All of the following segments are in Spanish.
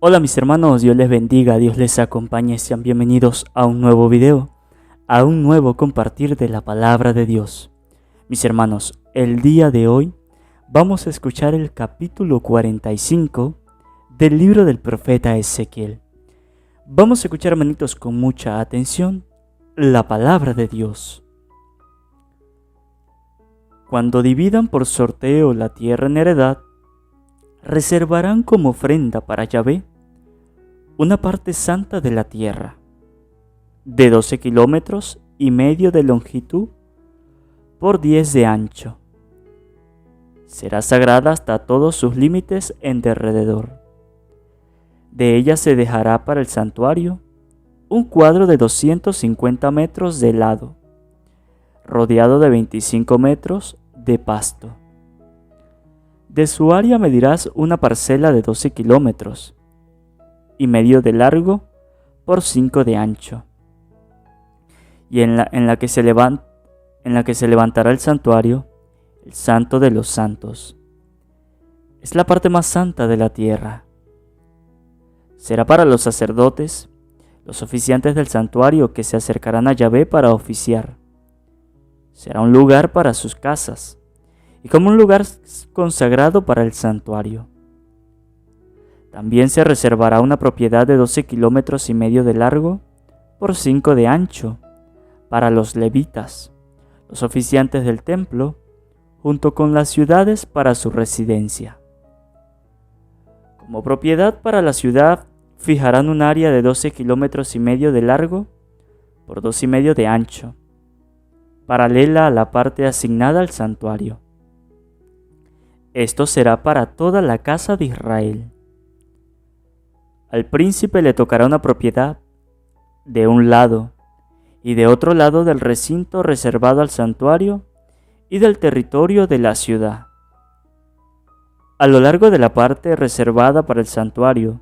Hola mis hermanos, Dios les bendiga, Dios les acompañe, sean bienvenidos a un nuevo video, a un nuevo compartir de la palabra de Dios. Mis hermanos, el día de hoy vamos a escuchar el capítulo 45 del libro del profeta Ezequiel. Vamos a escuchar, hermanitos, con mucha atención la palabra de Dios. Cuando dividan por sorteo la tierra en heredad, reservarán como ofrenda para Yahvé una parte santa de la tierra, de 12 kilómetros y medio de longitud por 10 de ancho. Será sagrada hasta todos sus límites en derredor. De ella se dejará para el santuario un cuadro de 250 metros de lado, rodeado de 25 metros de pasto. De su área medirás una parcela de 12 kilómetros y medio de largo por 5 de ancho, y en la que se levantará el santuario, el santo de los santos. Es la parte más santa de la tierra. Será para los sacerdotes, los oficiantes del santuario que se acercarán a Yahvé para oficiar. Será un lugar para sus casas, y como un lugar consagrado para el santuario. También se reservará una propiedad de 12 kilómetros y medio de largo por 5 de ancho para los levitas, los oficiantes del templo, junto con las ciudades para su residencia. Como propiedad para la ciudad, fijarán un área de 12 kilómetros y medio de largo por 2 y medio de ancho, paralela a la parte asignada al santuario. Esto será para toda la casa de Israel. Al príncipe le tocará una propiedad de un lado y de otro lado del recinto reservado al santuario y del territorio de la ciudad. A lo largo de la parte reservada para el santuario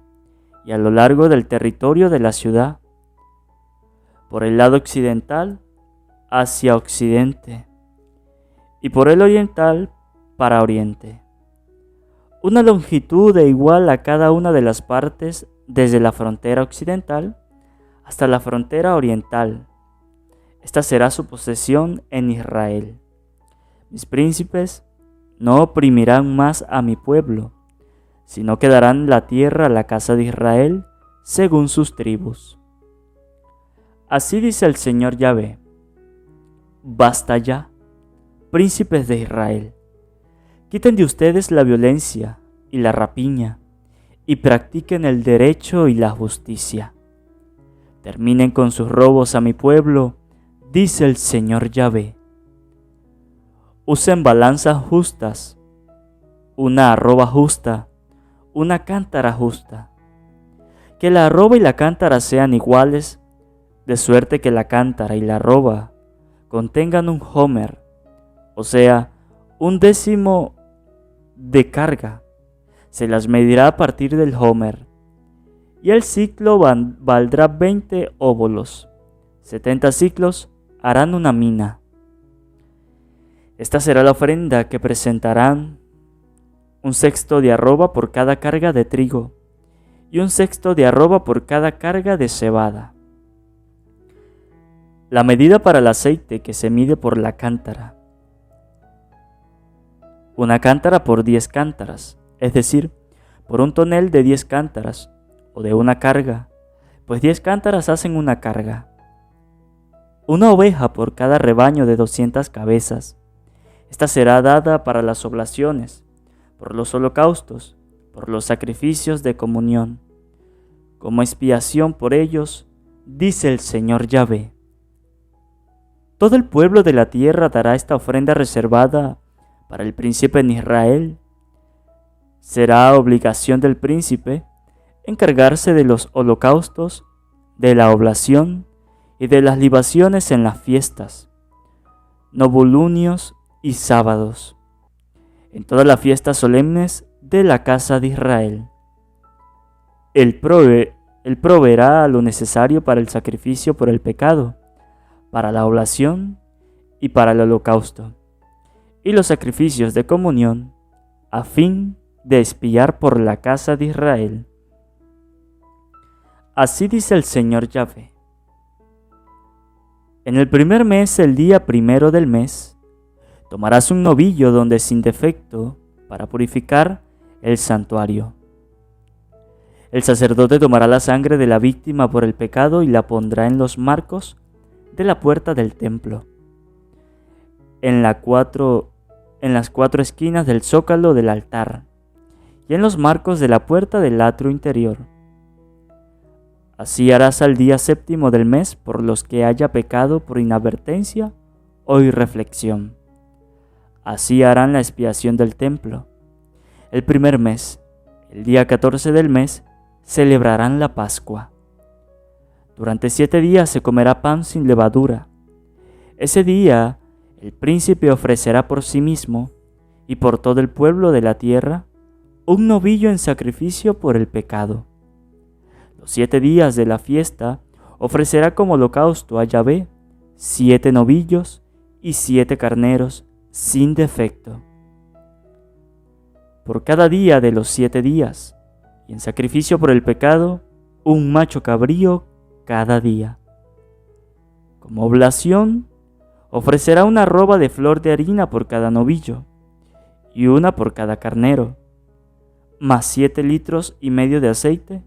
y a lo largo del territorio de la ciudad, por el lado occidental hacia occidente y por el oriental para oriente. Una longitud de igual a cada una de las partes desde la frontera occidental hasta la frontera oriental. Esta será su posesión en Israel. Mis príncipes no oprimirán más a mi pueblo, sino que darán la tierra a la casa de Israel según sus tribus. Así dice el Señor Yahvé: basta ya, príncipes de Israel. Quiten de ustedes la violencia y la rapiña, y practiquen el derecho y la justicia. Terminen con sus robos a mi pueblo, dice el Señor Yahvé. Usen balanzas justas, una arroba justa, una cántara justa. Que la arroba y la cántara sean iguales, de suerte que la cántara y la arroba contengan un homer, o sea, un décimo de carga. Se las medirá a partir del homer, y el ciclo valdrá 20 óbolos. 70 ciclos harán una mina. Esta será la ofrenda que presentarán: un sexto de arroba por cada carga de trigo, y un sexto de arroba por cada carga de cebada. La medida para el aceite que se mide por la cántara: una cántara por 10 cántaras, es decir, por un tonel de 10 cántaras, o de una carga, pues 10 cántaras hacen una carga. Una oveja por cada rebaño de 200 cabezas. Esta será dada para las oblaciones, por los holocaustos, por los sacrificios de comunión, como expiación por ellos, dice el Señor Yahvé. Todo el pueblo de la tierra dará esta ofrenda reservada para el príncipe en Israel. Será obligación del príncipe encargarse de los holocaustos, de la oblación y de las libaciones en las fiestas, novolunios y sábados, en todas las fiestas solemnes de la casa de Israel. Él proveerá lo necesario para el sacrificio por el pecado, para la oblación y para el holocausto, y los sacrificios de comunión, a fin de expiar por la casa de Israel. Así dice el Señor Yahvé. En el primer mes, el día primero del mes, tomarás un novillo donde sin defecto para purificar el santuario. El sacerdote tomará la sangre de la víctima por el pecado y la pondrá en los marcos de la puerta del templo, en las cuatro esquinas del zócalo del altar y en los marcos de la puerta del atrio interior. Así harás al día séptimo del mes por los que haya pecado por inadvertencia o irreflexión. Así harán la expiación del templo. El primer mes, el día 14 del mes, celebrarán la Pascua. Durante 7 días se comerá pan sin levadura. Ese día el príncipe ofrecerá por sí mismo y por todo el pueblo de la tierra un novillo en sacrificio por el pecado. Los 7 días de la fiesta ofrecerá como holocausto a Yahvé 7 novillos y 7 carneros sin defecto. Por cada día de los 7 días, y en sacrificio por el pecado, un macho cabrío cada día. Como oblación, ofrecerá una arroba de flor de harina por cada novillo, y una por cada carnero, más 7,5 litros de aceite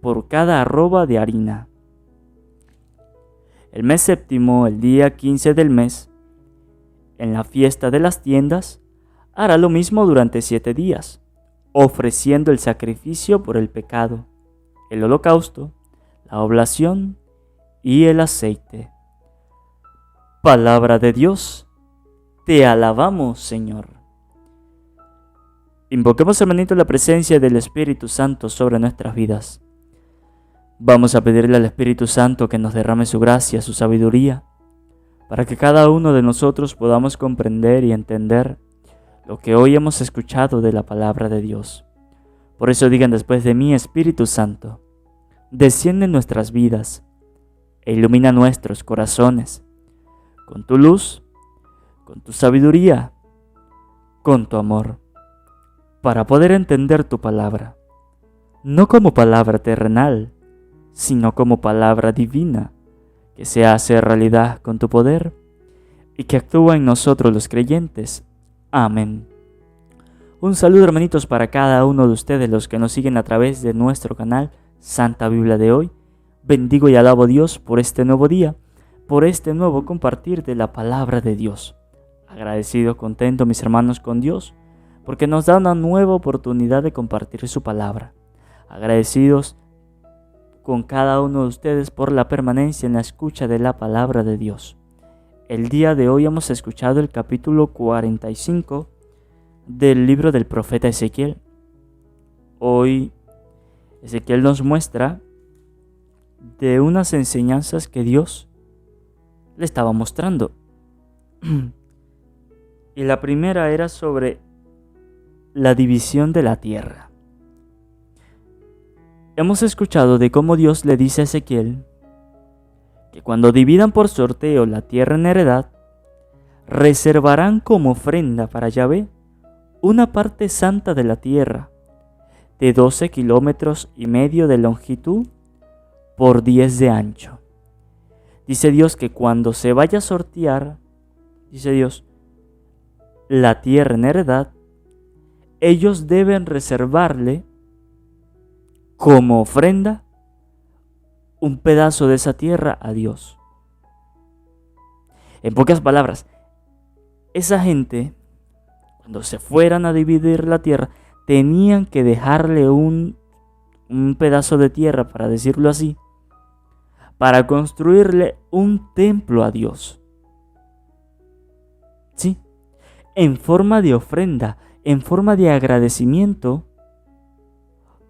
por cada arroba de harina. El mes séptimo, el día 15 del mes, en la fiesta de las tiendas, hará lo mismo durante 7 días, ofreciendo el sacrificio por el pecado, el holocausto, la oblación y el aceite. Palabra de Dios, te alabamos, Señor. Invoquemos, hermanito, la presencia del Espíritu Santo sobre nuestras vidas. Vamos a pedirle al Espíritu Santo que nos derrame su gracia, su sabiduría, para que cada uno de nosotros podamos comprender y entender lo que hoy hemos escuchado de la palabra de Dios. Por eso digan después de mí: Espíritu Santo, desciende en nuestras vidas e ilumina nuestros corazones con tu luz, con tu sabiduría, con tu amor, para poder entender tu palabra, no como palabra terrenal, sino como palabra divina, que se hace realidad con tu poder y que actúa en nosotros los creyentes. Amén. Un saludo, hermanitos, para cada uno de ustedes, los que nos siguen a través de nuestro canal Santa Biblia de Hoy. Bendigo y alabo a Dios por este nuevo día, por este nuevo compartir de la palabra de Dios. Agradecido, contento, mis hermanos, con Dios, porque nos da una nueva oportunidad de compartir su palabra. Agradecidos con cada uno de ustedes por la permanencia en la escucha de la palabra de Dios. El día de hoy hemos escuchado el capítulo 45 del libro del profeta Ezequiel. Hoy Ezequiel nos muestra de unas enseñanzas que Dios le estaba mostrando. Y la primera era sobre la división de la tierra. Hemos escuchado de cómo Dios le dice a Ezequiel que cuando dividan por sorteo la tierra en heredad, reservarán como ofrenda para Yahvé una parte santa de la tierra, de 12,5 kilómetros de longitud por 10 de ancho. Dice Dios que cuando se vaya a sortear, dice Dios, la tierra en heredad, ellos deben reservarle como ofrenda un pedazo de esa tierra a Dios. En pocas palabras, esa gente, cuando se fueran a dividir la tierra, tenían que dejarle un pedazo de tierra, para decirlo así, para construirle un templo a Dios. Sí, en forma de ofrenda, en forma de agradecimiento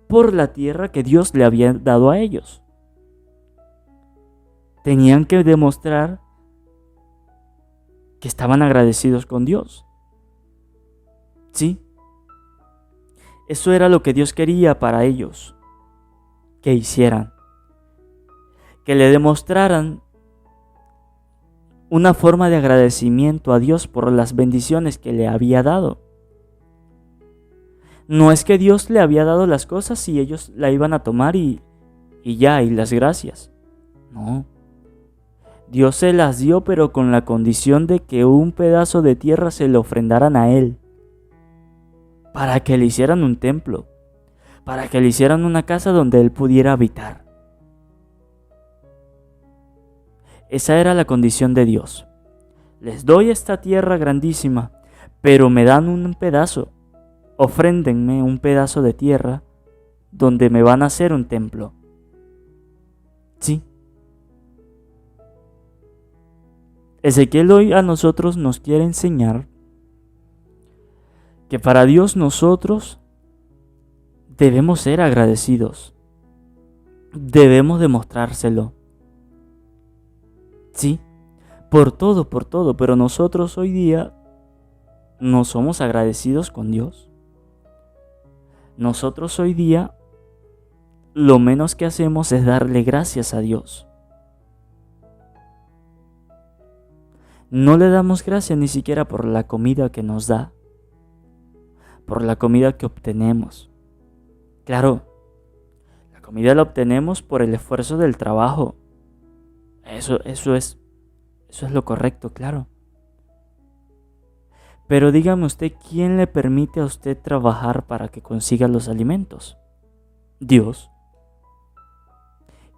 por la tierra que Dios le había dado a ellos. Tenían que demostrar que estaban agradecidos con Dios. Sí, eso era lo que Dios quería para ellos que hicieran, que le demostraran una forma de agradecimiento a Dios por las bendiciones que le había dado. No es que Dios le había dado las cosas y ellos la iban a tomar y y ya, y las gracias. No. Dios se las dio, pero con la condición de que un pedazo de tierra se le ofrendaran a Él, para que le hicieran un templo, para que le hicieran una casa donde Él pudiera habitar. Esa era la condición de Dios. Les doy esta tierra grandísima, pero me dan un pedazo. Ofréndenme un pedazo de tierra donde me van a hacer un templo. Sí. Ezequiel hoy a nosotros nos quiere enseñar que para Dios nosotros debemos ser agradecidos. Debemos demostrárselo. Sí, por todo, pero nosotros hoy día no somos agradecidos con Dios. Nosotros hoy día lo menos que hacemos es darle gracias a Dios. No le damos gracias ni siquiera por la comida que nos da, por la comida que obtenemos. Claro, la comida la obtenemos por el esfuerzo del trabajo. Eso es lo correcto, claro. Pero dígame usted, ¿quién le permite a usted trabajar para que consiga los alimentos? Dios.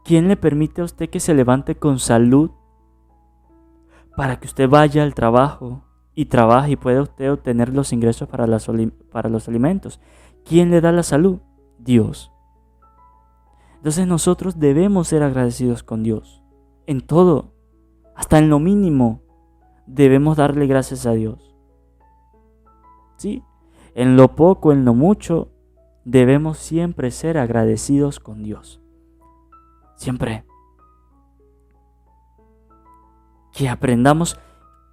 ¿Quién le permite a usted que se levante con salud para que usted vaya al trabajo y trabaje y pueda usted obtener los ingresos para los alimentos? ¿Quién le da la salud? Dios. Entonces nosotros debemos ser agradecidos con Dios. En todo, hasta en lo mínimo, debemos darle gracias a Dios. ¿Sí? En lo poco, en lo mucho, debemos siempre ser agradecidos con Dios. Siempre. Que aprendamos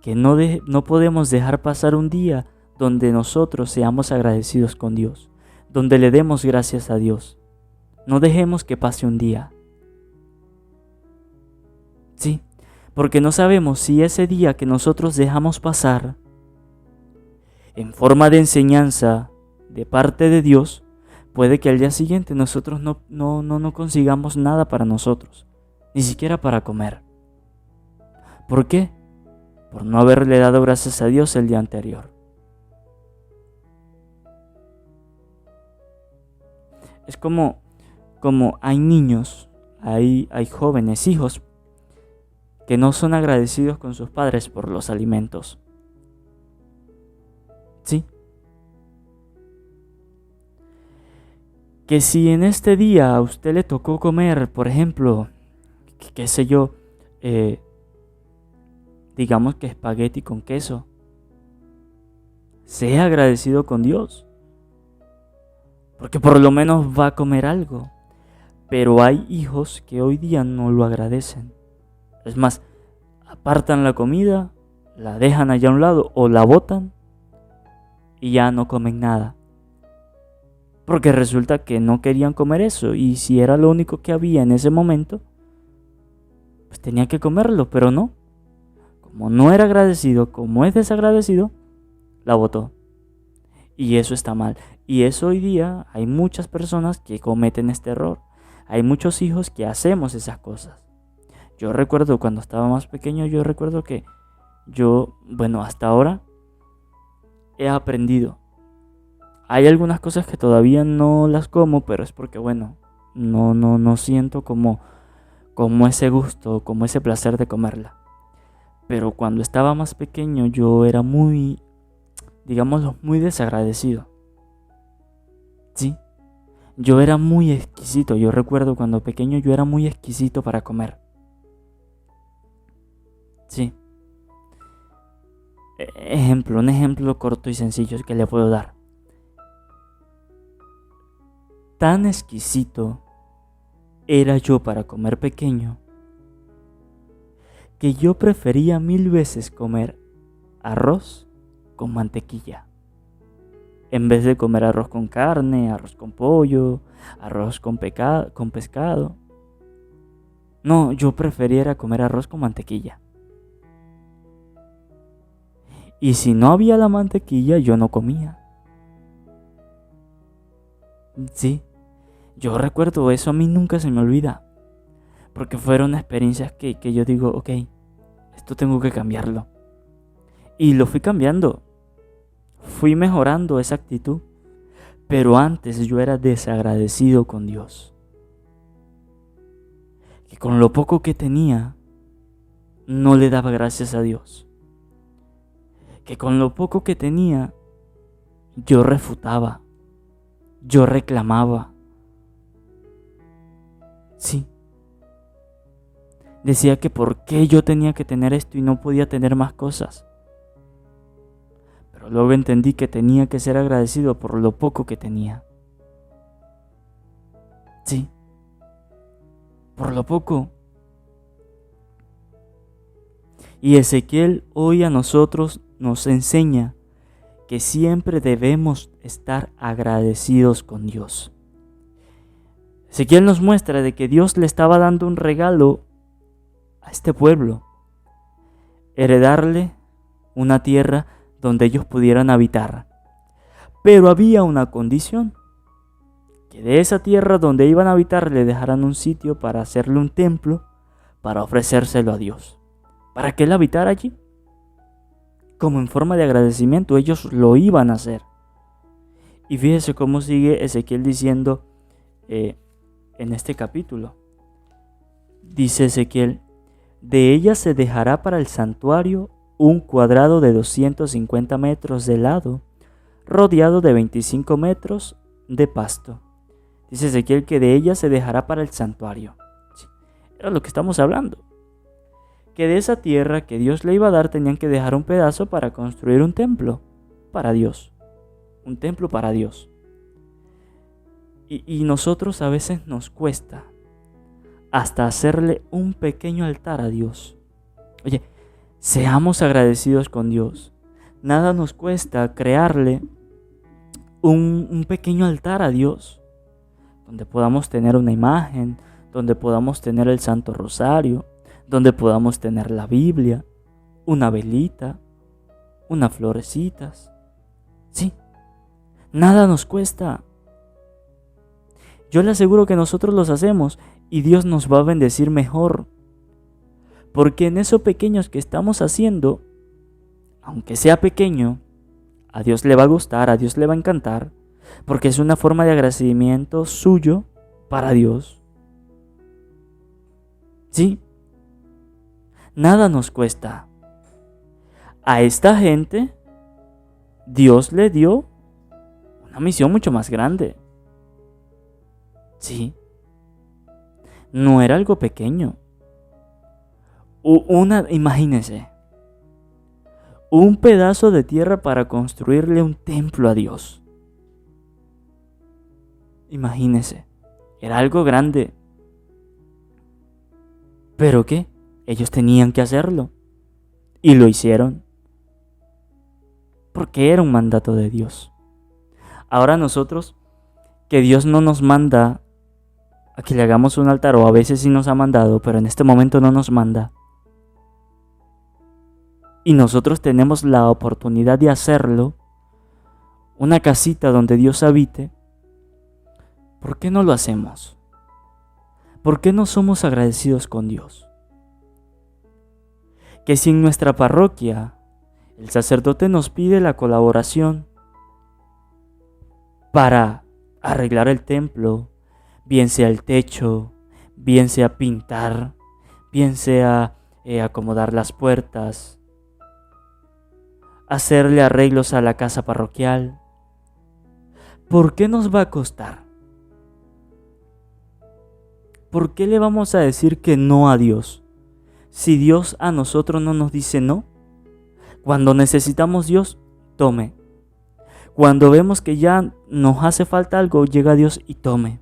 que no podemos dejar pasar un día donde nosotros seamos agradecidos con Dios, donde le demos gracias a Dios. No dejemos que pase un día. Sí, porque no sabemos si ese día que nosotros dejamos pasar, en forma de enseñanza de parte de Dios, puede que al día siguiente nosotros no consigamos nada para nosotros, ni siquiera para comer. ¿Por qué? Por no haberle dado gracias a Dios el día anterior. Es como hay niños, hay jóvenes, hijos, que no son agradecidos con sus padres por los alimentos. ¿Sí? Que si en este día a usted le tocó comer, por ejemplo, qué sé yo, digamos que espagueti con queso, sea agradecido con Dios, porque por lo menos va a comer algo. Pero hay hijos que hoy día no lo agradecen. Es más, apartan la comida, la dejan allá a un lado o la botan y ya no comen nada. Porque resulta que no querían comer eso y si era lo único que había en ese momento, pues tenía que comerlo, pero no. Como no era agradecido, como es desagradecido, la botó. Y eso está mal. Y eso hoy día hay muchas personas que cometen este error. Hay muchos hijos que hacemos esas cosas. Yo recuerdo cuando estaba más pequeño, que hasta ahora he aprendido. Hay algunas cosas que todavía no las como, pero es porque, no siento como ese gusto, como ese placer de comerla. Pero cuando estaba más pequeño yo era muy desagradecido. ¿Sí? Yo era muy exquisito. Yo recuerdo cuando pequeño yo era muy exquisito para comer. Sí. Un ejemplo corto y sencillo que le puedo dar. Tan exquisito era yo para comer pequeño que yo prefería 1000 veces comer arroz con mantequilla en vez de comer arroz con carne, arroz con pollo, arroz con pescado. No, yo preferiera comer arroz con mantequilla. Y si no había la mantequilla, yo no comía. Sí, Yo recuerdo eso, a mí nunca se me olvida. Porque fueron experiencias que yo digo, ok, esto tengo que cambiarlo. Y lo fui cambiando. Fui mejorando esa actitud. Pero antes yo era desagradecido con Dios. Que con lo poco que tenía, no le daba gracias a Dios. Que con lo poco que tenía, yo refutaba. Yo reclamaba. Sí. Decía que por qué yo tenía que tener esto y no podía tener más cosas. Pero luego entendí que tenía que ser agradecido por lo poco que tenía. Sí. Por lo poco. Y Ezequiel hoy a nosotros nos enseña que siempre debemos estar agradecidos con Dios. Ezequiel nos muestra de que Dios le estaba dando un regalo a este pueblo, heredarle una tierra donde ellos pudieran habitar. Pero había una condición, que de esa tierra donde iban a habitar le dejaran un sitio para hacerle un templo, para ofrecérselo a Dios, para que él habitara allí. Como en forma de agradecimiento, ellos lo iban a hacer. Y fíjese cómo sigue Ezequiel diciendo en este capítulo. Dice Ezequiel: de ella se dejará para el santuario un cuadrado de 250 metros de lado, rodeado de 25 metros de pasto. Dice Ezequiel que de ella se dejará para el santuario. Sí, era lo que estamos hablando. Que de esa tierra que Dios le iba a dar tenían que dejar un pedazo para construir un templo para Dios. Un templo para Dios. Y nosotros a veces nos cuesta hasta hacerle un pequeño altar a Dios. Oye, seamos agradecidos con Dios. Nada nos cuesta crearle un pequeño altar a Dios, donde podamos tener una imagen, donde podamos tener el Santo Rosario, donde podamos tener la Biblia, una velita, unas florecitas. Sí, nada nos cuesta. Yo le aseguro que nosotros los hacemos y Dios nos va a bendecir mejor. Porque en eso pequeños que estamos haciendo, aunque sea pequeño, a Dios le va a gustar, a Dios le va a encantar, porque es una forma de agradecimiento suyo para Dios. Sí, nada nos cuesta. A esta gente, Dios le dio una misión mucho más grande. Sí, no era algo pequeño. Imagínese, un pedazo de tierra para construirle un templo a Dios. Imagínese, era algo grande. ¿Pero qué? Ellos tenían que hacerlo. Y lo hicieron. Porque era un mandato de Dios. Ahora nosotros, que Dios no nos manda a que le hagamos un altar, o a veces sí nos ha mandado, pero en este momento no nos manda. Y nosotros tenemos la oportunidad de hacerlo, una casita donde Dios habite. ¿Por qué no lo hacemos? ¿Por qué no somos agradecidos con Dios? Que si en nuestra parroquia el sacerdote nos pide la colaboración para arreglar el templo, bien sea el techo, bien sea pintar, bien sea acomodar las puertas, hacerle arreglos a la casa parroquial, ¿por qué nos va a costar? ¿Por qué le vamos a decir que no a Dios? Si Dios a nosotros no nos dice no. Cuando necesitamos Dios, tome. Cuando vemos que ya nos hace falta algo, llega Dios y tome.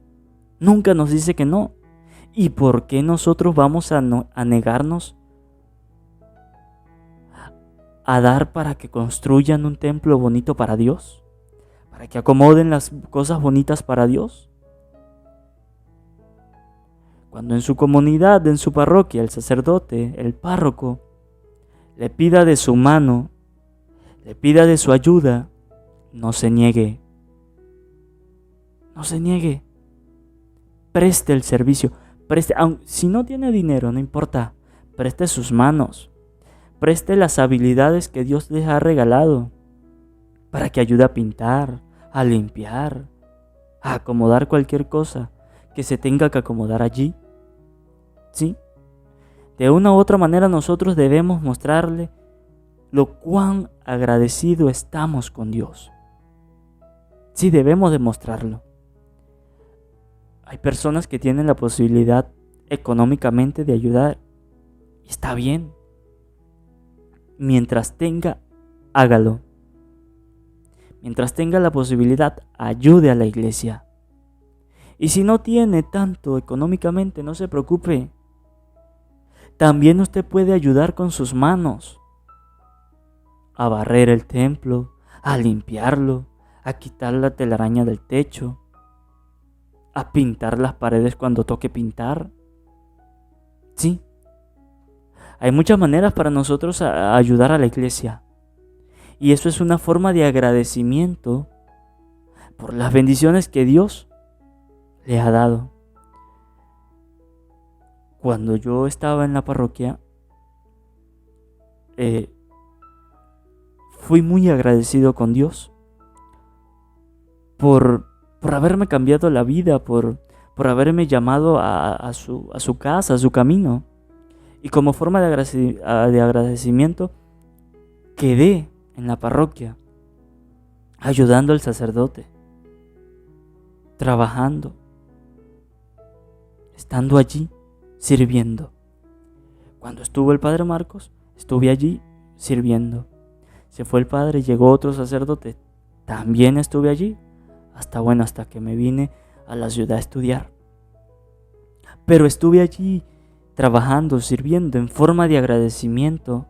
Nunca nos dice que no. ¿Y por qué nosotros vamos a negarnos a dar para que construyan un templo bonito para Dios? ¿Para que acomoden las cosas bonitas para Dios? Cuando en su comunidad, en su parroquia, el sacerdote, el párroco, le pida de su mano, le pida de su ayuda, no se niegue. No se niegue. preste el servicio, si no tiene dinero, no importa, preste sus manos, preste las habilidades que Dios les ha regalado para que ayude a pintar, a limpiar, a acomodar cualquier cosa que se tenga que acomodar allí. ¿Sí? De una u otra manera nosotros debemos mostrarle lo cuán agradecido estamos con Dios. Sí, debemos demostrarlo. Hay personas que tienen la posibilidad económicamente de ayudar. Y está bien. Mientras tenga, hágalo. Mientras tenga la posibilidad, ayude a la iglesia. Y si no tiene tanto económicamente, no se preocupe. También usted puede ayudar con sus manos a barrer el templo, a limpiarlo, a quitar la telaraña del techo, a pintar las paredes cuando toque pintar. Sí, hay muchas maneras para nosotros ayudar a la iglesia. Y eso es una forma de agradecimiento por las bendiciones que Dios le ha dado. Cuando yo estaba en la parroquia, fui muy agradecido con Dios por haberme cambiado la vida, por haberme llamado a su casa, a su camino. Y como forma de agradecimiento, quedé en la parroquia, ayudando al sacerdote, trabajando, estando allí, sirviendo. Cuando estuvo el padre Marcos, estuve allí sirviendo. Se fue el padre, llegó otro sacerdote, también estuve allí, hasta que me vine a la ciudad a estudiar. Pero estuve allí trabajando, sirviendo en forma de agradecimiento,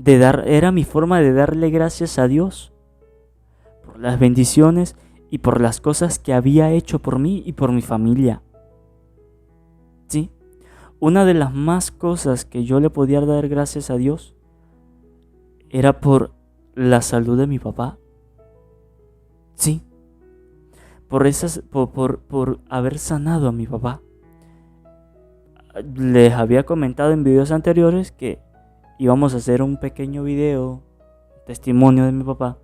era mi forma de darle gracias a Dios por las bendiciones y por las cosas que había hecho por mí y por mi familia. Sí, una de las más cosas que yo le podía dar gracias a Dios era por la salud de mi papá. Sí, por haber sanado a mi papá. Les había comentado en videos anteriores que íbamos a hacer un pequeño video, testimonio de mi papá.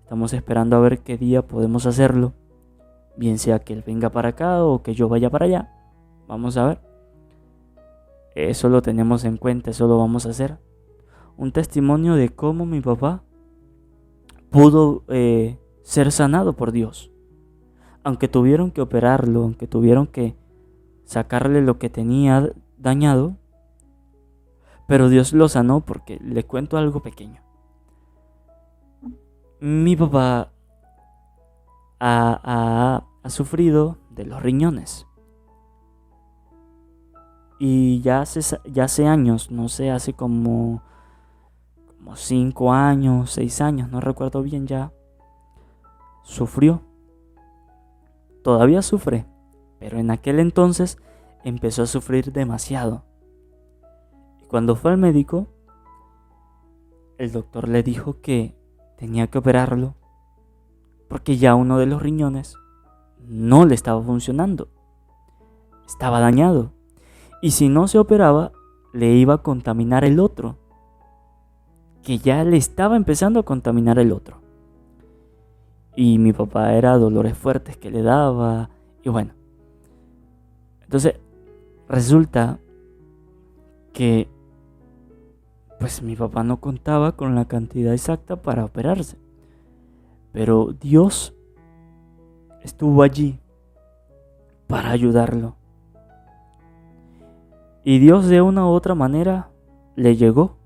Estamos esperando a ver qué día podemos hacerlo. Bien sea que él venga para acá o que yo vaya para allá. Vamos a ver. Eso lo tenemos en cuenta, eso lo vamos a hacer. Un testimonio de cómo mi papá pudo ser sanado por Dios. Aunque tuvieron que operarlo, aunque tuvieron que sacarle lo que tenía dañado, pero Dios lo sanó porque le cuento algo pequeño. Mi papá ha sufrido de los riñones. Y ya hace años, no sé, hace como 5 años, 6 años, no recuerdo bien ya, sufrió. Todavía sufre, pero en aquel entonces empezó a sufrir demasiado. Y cuando fue al médico, el doctor le dijo que tenía que operarlo porque ya uno de los riñones no le estaba funcionando, estaba dañado. Y si no se operaba, le iba a contaminar el otro, que ya le estaba empezando a contaminar el otro. Y mi papá era dolores fuertes que le daba, y bueno. Entonces, resulta que pues mi papá no contaba con la cantidad exacta para operarse. Pero Dios estuvo allí para ayudarlo. Y Dios de una u otra manera le llegó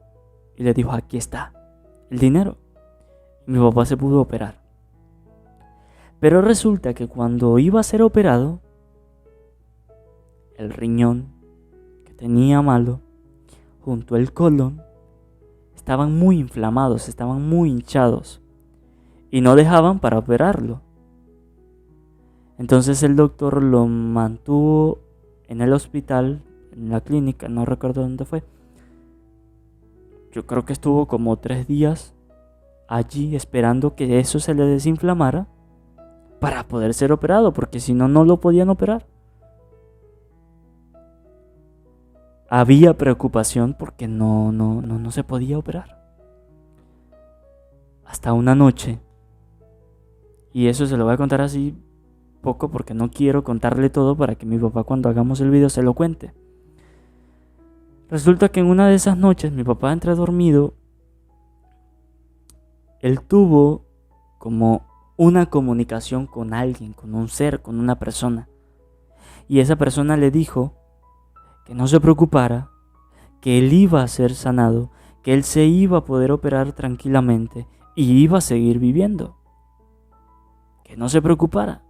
y le dijo: aquí está el dinero. Y mi papá se pudo operar. Pero resulta que cuando iba a ser operado, el riñón que tenía malo junto al colon estaban muy inflamados, estaban muy hinchados y no dejaban para operarlo. Entonces el doctor lo mantuvo en el hospital, en la clínica, no recuerdo dónde fue. Yo creo que estuvo como 3 días allí esperando que eso se le desinflamara para poder ser operado, porque si no, no lo podían operar. había preocupación porque no se podía operar. Hasta una noche, y eso se lo voy a contar así poco porque no quiero contarle todo para que mi papá cuando hagamos el video se lo cuente. Resulta que en una de esas noches mi papá entra dormido. Él tuvo como una comunicación con alguien, con un ser, con una persona. Y esa persona le dijo que no se preocupara, que él iba a ser sanado, que él se iba a poder operar tranquilamente y iba a seguir viviendo. Que no se preocupara,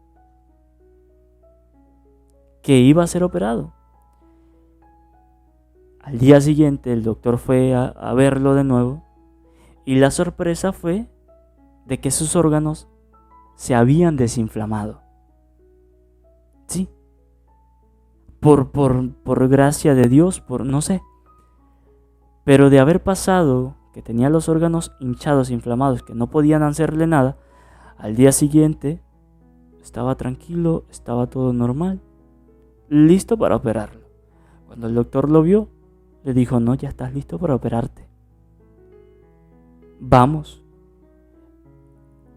que iba a ser operado. Al día siguiente el doctor fue a verlo de nuevo y la sorpresa fue de que sus órganos se habían desinflamado. Sí, por gracia de Dios, por no sé. Pero de haber pasado que tenía los órganos hinchados, inflamados, que no podían hacerle nada, al día siguiente estaba tranquilo, estaba todo normal, listo para operarlo. Cuando el doctor lo vio, le dijo: no, ya estás listo para operarte. Vamos.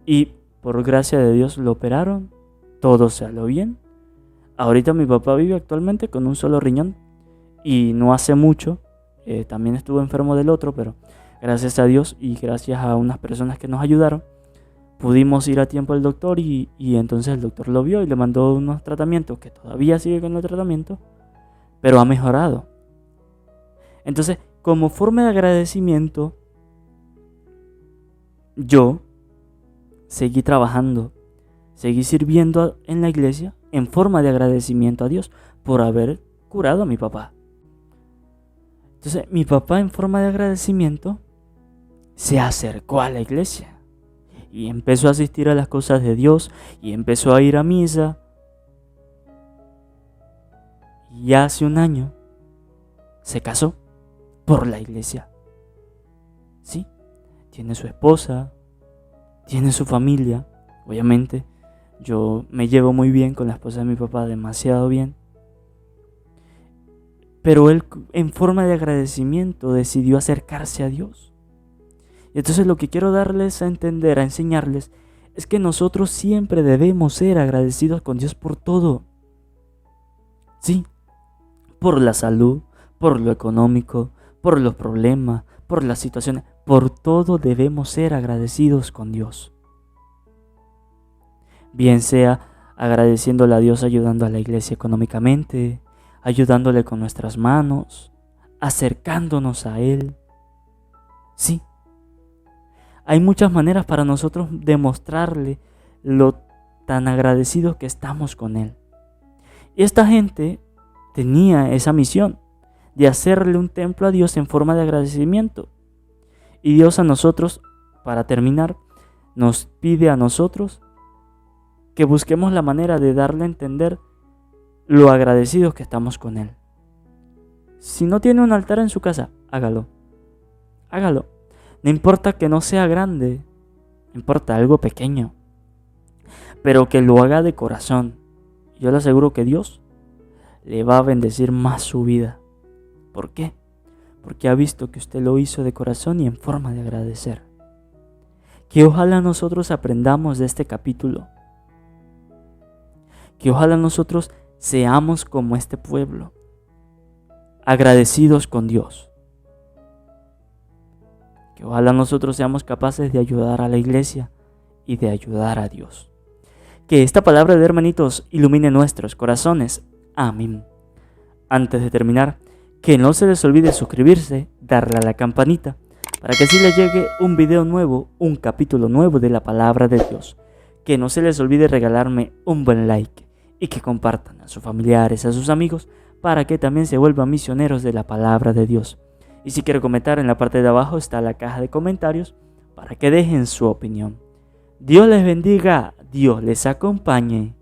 Y por gracia de Dios lo operaron, todo salió bien. Ahorita mi papá vive actualmente con un solo riñón y no hace mucho, también estuvo enfermo del otro, pero gracias a Dios y gracias a unas personas que nos ayudaron, pudimos ir a tiempo al doctor y entonces el doctor lo vio y le mandó unos tratamientos que todavía sigue con el tratamiento, pero ha mejorado. Entonces, como forma de agradecimiento, yo seguí trabajando, seguí sirviendo en la iglesia en forma de agradecimiento a Dios por haber curado a mi papá. Entonces, mi papá en forma de agradecimiento se acercó a la iglesia y empezó a asistir a las cosas de Dios y empezó a ir a misa. Y hace un año se casó por la iglesia. Sí, tiene su esposa, tiene su familia. Obviamente, yo me llevo muy bien con la esposa de mi papá, demasiado bien. Pero él, en forma de agradecimiento, decidió acercarse a Dios. Y entonces lo que quiero darles a entender, a enseñarles, es que nosotros siempre debemos ser agradecidos con Dios por todo. Sí, por la salud, por lo económico, por los problemas, por las situaciones, por todo debemos ser agradecidos con Dios. Bien sea agradeciéndole a Dios ayudando a la iglesia económicamente, ayudándole con nuestras manos, acercándonos a Él. Sí, hay muchas maneras para nosotros demostrarle lo tan agradecidos que estamos con Él. Y esta gente tenía esa misión de hacerle un templo a Dios en forma de agradecimiento. Y Dios a nosotros, para terminar, nos pide a nosotros que busquemos la manera de darle a entender lo agradecidos que estamos con Él. Si no tiene un altar en su casa, hágalo. Hágalo. No importa que no sea grande, no importa algo pequeño, pero que lo haga de corazón. Yo le aseguro que Dios le va a bendecir más su vida. ¿Por qué? Porque ha visto que usted lo hizo de corazón y en forma de agradecer. Que ojalá nosotros aprendamos de este capítulo. Que ojalá nosotros seamos como este pueblo, agradecidos con Dios. Que ojalá nosotros seamos capaces de ayudar a la iglesia y de ayudar a Dios. Que esta palabra de hermanitos ilumine nuestros corazones. Amén. Antes de terminar, que no se les olvide suscribirse, darle a la campanita, para que así les llegue un video nuevo, un capítulo nuevo de la palabra de Dios. Que no se les olvide regalarme un buen like y que compartan a sus familiares, a sus amigos, para que también se vuelvan misioneros de la palabra de Dios. Y si quiere comentar, en la parte de abajo está la caja de comentarios para que dejen su opinión. Dios les bendiga, Dios les acompañe.